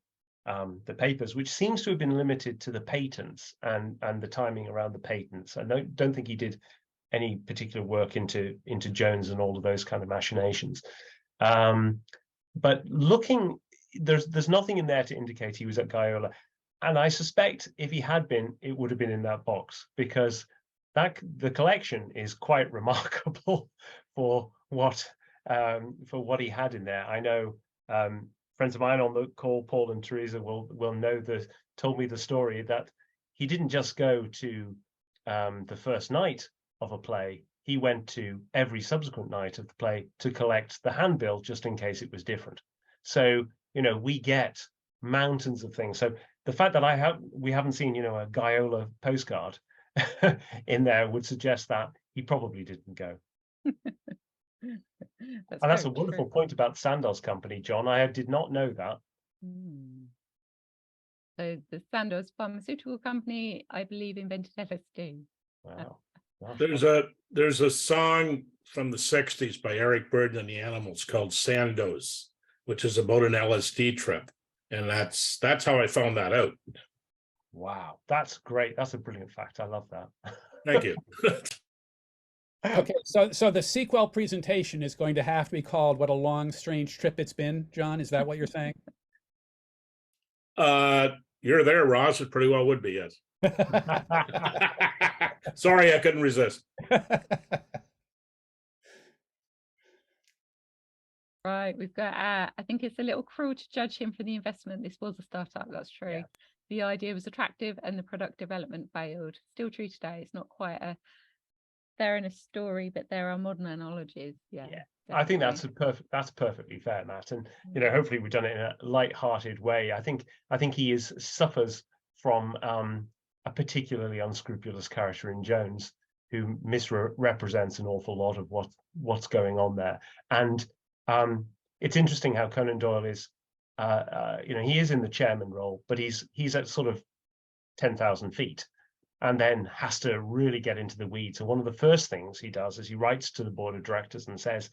papers, which seems to have been limited to the patents and the timing around the patents. I don't think he did any particular work into Jones and all of those kind of machinations. But looking, there's nothing in there to indicate he was at Gaiola. And I suspect if he had been, it would have been in that box, because the collection is quite remarkable for what he had in there. I know friends of mine on the call, Paul and Teresa, will told me the story that he didn't just go to the first night of a play. He went to every subsequent night of the play to collect the handbill, just in case it was different. So, we get mountains of things. So the fact that we haven't seen, a Gaiola postcard in there would suggest that he probably didn't go. That's a wonderful point about Sandoz Company, John. I did not know that. So the Sandoz pharmaceutical company, I believe, invented LSD. Wow. There's a song from the 60s by Eric Burdon and the Animals called Sandoz, which is about an LSD trip. And that's how I found that out. Wow, that's great. That's a brilliant fact. I love that. Thank you. Okay, so the sequel presentation is going to have to be called "What a Long, Strange Trip It's Been." John, is that what you're saying? You're there, Ross. It pretty well would be, yes. Sorry, I couldn't resist. Right, we've got, I think it's a little cruel to judge him for the investment. This was a startup, that's true. Yeah. The idea was attractive and the product development failed. Still true today. It's not quite there in a story, but there are modern analogies. Yeah. I think that's perfectly fair, Matt. And hopefully we've done it in a light-hearted way. I think he suffers from a particularly unscrupulous character in Jones, who misrepresents an awful lot of what's going on there. And it's interesting how Conan Doyle is, he is in the chairman role, but he's at sort of 10,000 feet, and then has to really get into the weeds. And one of the first things he does is he writes to the board of directors and says,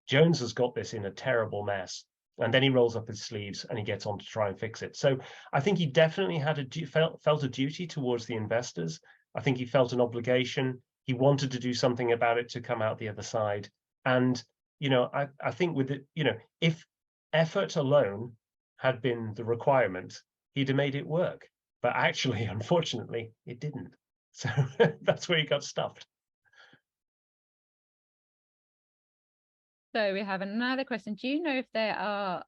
Jones has got this in a terrible mess. And then he rolls up his sleeves and he gets on to try and fix it. So I think he definitely felt a duty towards the investors. I think he felt an obligation. He wanted to do something about it to come out the other side. And I think with it, if effort alone had been the requirement, he'd have made it work. But actually, unfortunately, it didn't. So that's where he got stuffed. So we have another question. Do you know if there are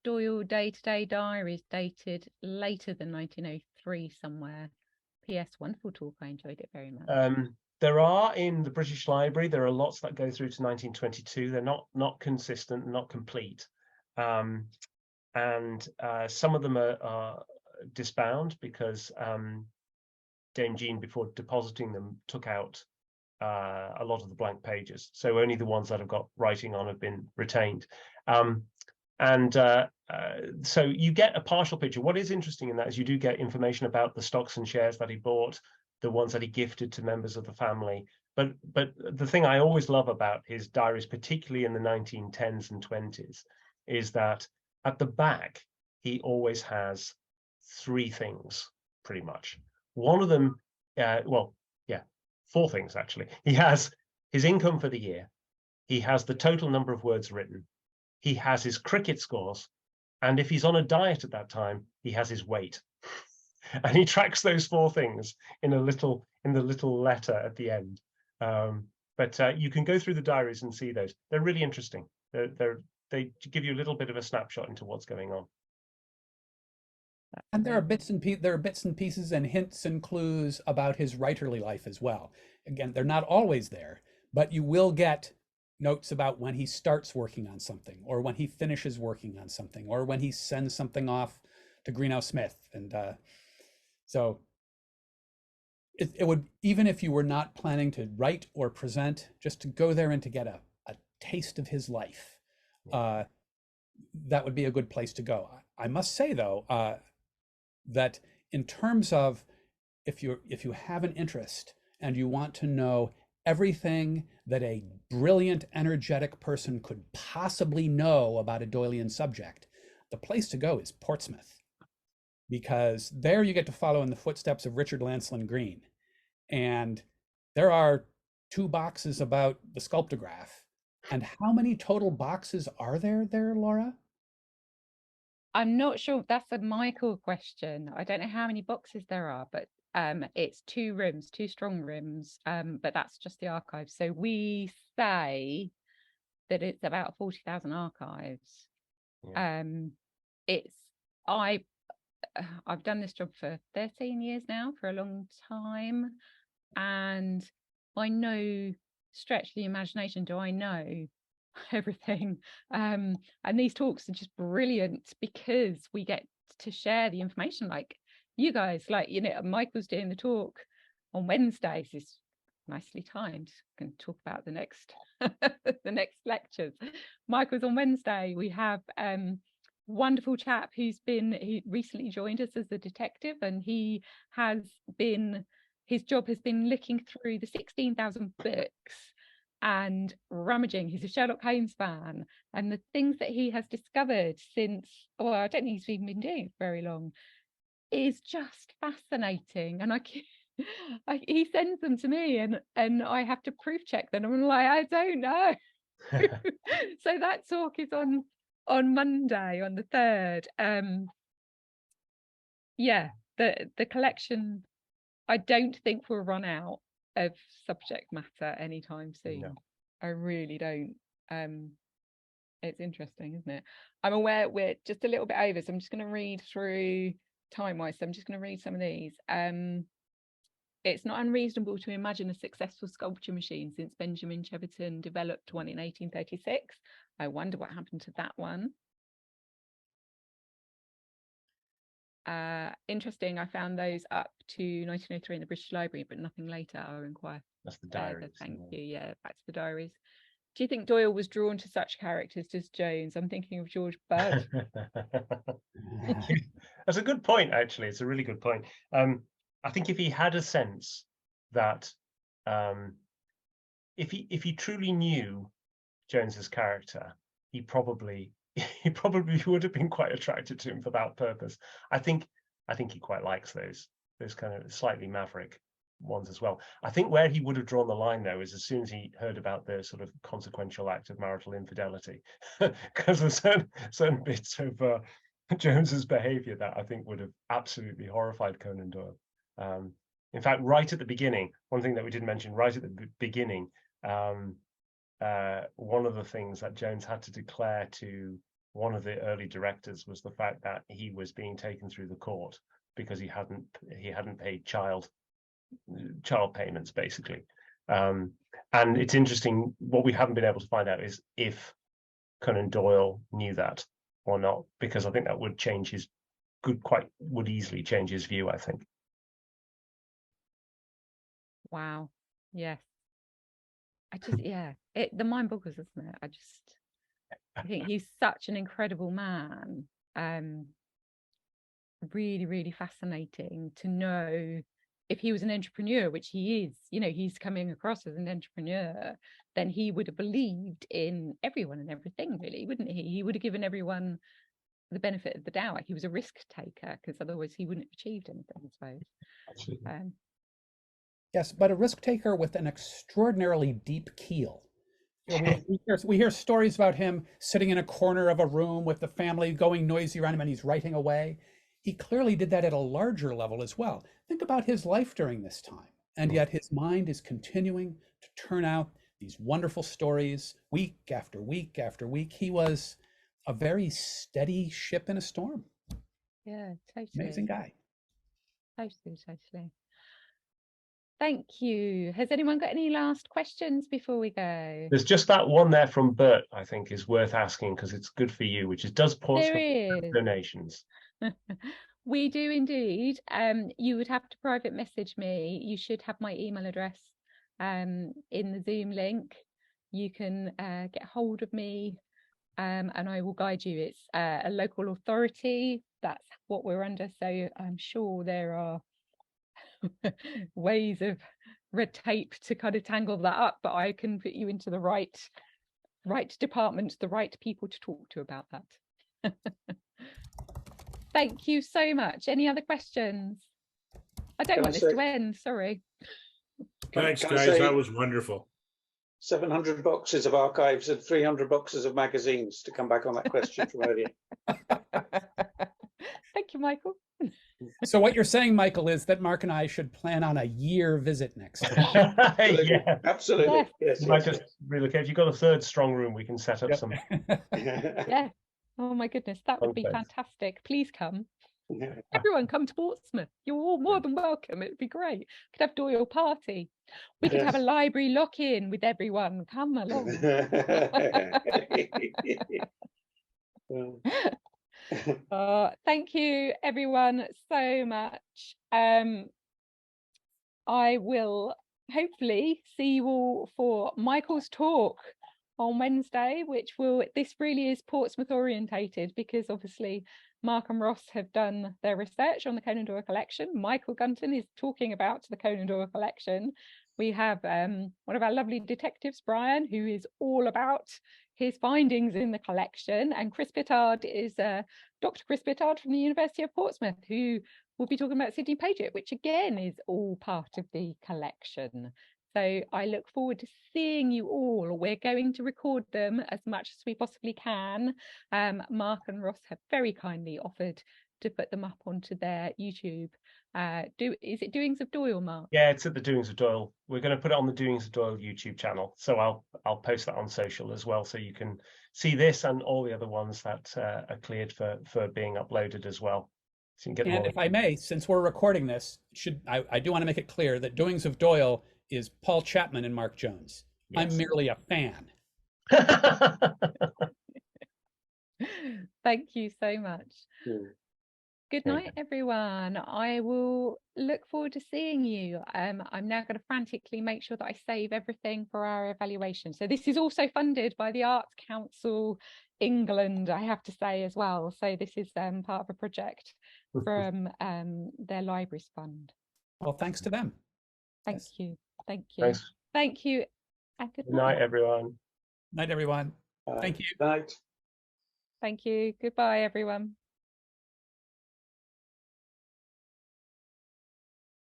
Doyle day-to-day diaries dated later than 1903 somewhere? P.S. Wonderful talk. I enjoyed it very much. There are in the British Library. There are lots that go through to 1922. They're not consistent, not complete, and some of them are disbound because Dame Jean, before depositing them, took out a lot of the blank pages. So only the ones that have got writing on have been retained. So you get a partial picture. What is interesting in that is you do get information about the stocks and shares that he bought, the ones that he gifted to members of the family. But the thing I always love about his diaries, particularly in the 1910s and 20s, is that at the back, he always has three things, pretty much. One of them, four things actually. He has his income for the year. He has the total number of words written. He has his cricket scores. And if he's on a diet at that time, he has his weight. And he tracks those four things in the little letter at the end. But you can go through the diaries and see those. They're really interesting. They give you a little bit of a snapshot into what's going on. And there are bits and pieces and hints and clues about his writerly life as well. Again, they're not always there, but you will get notes about when he starts working on something, or when he finishes working on something, or when he sends something off to Greenough Smith. And so it would, even if you were not planning to write or present, just to go there and to get a taste of his life, that would be a good place to go. I must say, though, that in terms of if you have an interest and you want to know everything that a brilliant, energetic person could possibly know about a Doylean subject, the place to go is Portsmouth, because there you get to follow in the footsteps of Richard Lancelyn Green. And there are 2 boxes about the sculptograph. And how many total boxes are there, Laura? I'm not sure. That's a Michael question. I don't know how many boxes there are, but it's 2 rooms, 2 strong rooms. But that's just the archives. So we say that it's about 40,000 archives. Yeah. I've done this job for 13 years now, for a long time, and I know, stretch the imagination, do I know everything? And these talks are just brilliant because we get to share the information, like you guys, like, you know, Michael's doing the talk on Wednesdays. It's nicely timed. Can talk about the next the next lectures. Michael's on Wednesday. We have wonderful chap he recently joined us as a detective, and his job has been looking through the 16,000 books and rummaging. He's a Sherlock Holmes fan, and the things that he has discovered since, well, I don't think he's even been doing it very long, is just fascinating. And he sends them to me, and I have to proof check them. I'm like, I don't know. So that talk is on Monday, on the 3rd. The collection, I don't think we'll run out of subject matter anytime soon. No. I really don't. It's interesting, isn't it? I'm aware we're just a little bit over, so I'm just going to read through time-wise. So I'm just going to read some of these. It's not unreasonable to imagine a successful sculpture machine since Benjamin Cheverton developed one in 1836. I wonder what happened to that one. Interesting. I found those up to 1903 in the British Library, but nothing later. I'll inquire. That's the diaries. Thank you. Yeah, back to the diaries. Do you think Doyle was drawn to such characters as Jones? I'm thinking of George Bird. That's a good point, actually. It's a really good point. I think if he had a sense that if he truly knew Jones's character, he probably would have been quite attracted to him for that purpose. I think he quite likes those kind of slightly maverick ones as well. I think where he would have drawn the line, though, is as soon as he heard about the sort of consequential act of marital infidelity, because there's certain bits of Jones's behavior that I think would have absolutely horrified Conan Doyle. In fact, right at the beginning, one thing that we didn't mention right at the beginning, one of the things that Jones had to declare to one of the early directors was the fact that he was being taken through the court because he hadn't paid child payments, basically. And it's interesting, what we haven't been able to find out is if Conan Doyle knew that or not, because I think that would change his would easily change his view, I think. Wow. Yes. The mind boggles, isn't it? I think he's such an incredible man. Really, really fascinating to know if he was an entrepreneur, which he is, he's coming across as an entrepreneur, then he would have believed in everyone and everything, really, wouldn't he? He would have given everyone the benefit of the doubt. He was a risk taker, because otherwise he wouldn't have achieved anything, I suppose. Absolutely. Yes, but a risk taker with an extraordinarily deep keel. We hear stories about him sitting in a corner of a room with the family going noisy around him, and he's writing away. He clearly did that at a larger level as well. Think about his life during this time. And yet his mind is continuing to turn out these wonderful stories week after week after week. He was a very steady ship in a storm. Yeah, totally. Amazing guy. Totally. Thank you. Has anyone got any last questions before we go? There's just that one there from Bert, I think, is worth asking because it's good for you, which is, does Portsmouth have donations? We do indeed. You would have to private message me. You should have my email address in the Zoom link. You can get hold of me and I will guide you. It's a local authority. That's what we're under. So I'm sure there are ways of red tape to kind of tangle that up, but I can put you into the right department, the right people to talk to about that. Thank you so much. Any other questions? I don't want this to end, sorry. Thanks, guys. That was wonderful. 700 boxes of archives and 300 boxes of magazines, to come back on that question from earlier. Thank you, Michael. So what you're saying, Michael, is that Mark and I should plan on a year visit next year. Yeah, absolutely. Yes, you might just relocate. If you've got a third strong room, we can set up some. Yeah. Oh my goodness, that would be fantastic. Please come. Everyone come to Portsmouth. You're all more than welcome. It'd be great. We could have Doyle party. We could have a library lock-in with everyone. Come along. Thank you everyone so much. I will hopefully see you all for Michael's talk on Wednesday, this really is Portsmouth orientated, because obviously Mark and Ross have done their research on the Conan Doyle collection. Michael Gunton is talking about the Conan Doyle collection. We have one of our lovely detectives, Brian, who is all about his findings in the collection, and Chris Bittard is Dr. Chris Bittard from the University of Portsmouth, who will be talking about Sidney Paget, which again is all part of the collection. So I look forward to seeing you all. We're going to record them as much as we possibly can. Mark and Ross have very kindly offered to put them up onto their YouTube. Is it Doings of Doyle, Mark? Yeah, it's at the Doings of Doyle. We're going to put it on the Doings of Doyle YouTube channel. So I'll post that on social as well, so you can see this and all the other ones that are cleared for being uploaded as well. So you can get and if I may, since we're recording this, I do want to make it clear that Doings of Doyle is Paul Chapman and Mark Jones. Yes. I'm merely a fan. Thank you so much. Good night, everyone. I will look forward to seeing you. I'm now going to frantically make sure that I save everything for our evaluation. So this is also funded by the Arts Council England, I have to say as well. So this is part of a project from their libraries fund. Well, thanks to them. Thank you. Thank you. Thanks. Thank you. And good night, everyone. Night, everyone. Thank you. Night. Thank you. Goodbye, everyone.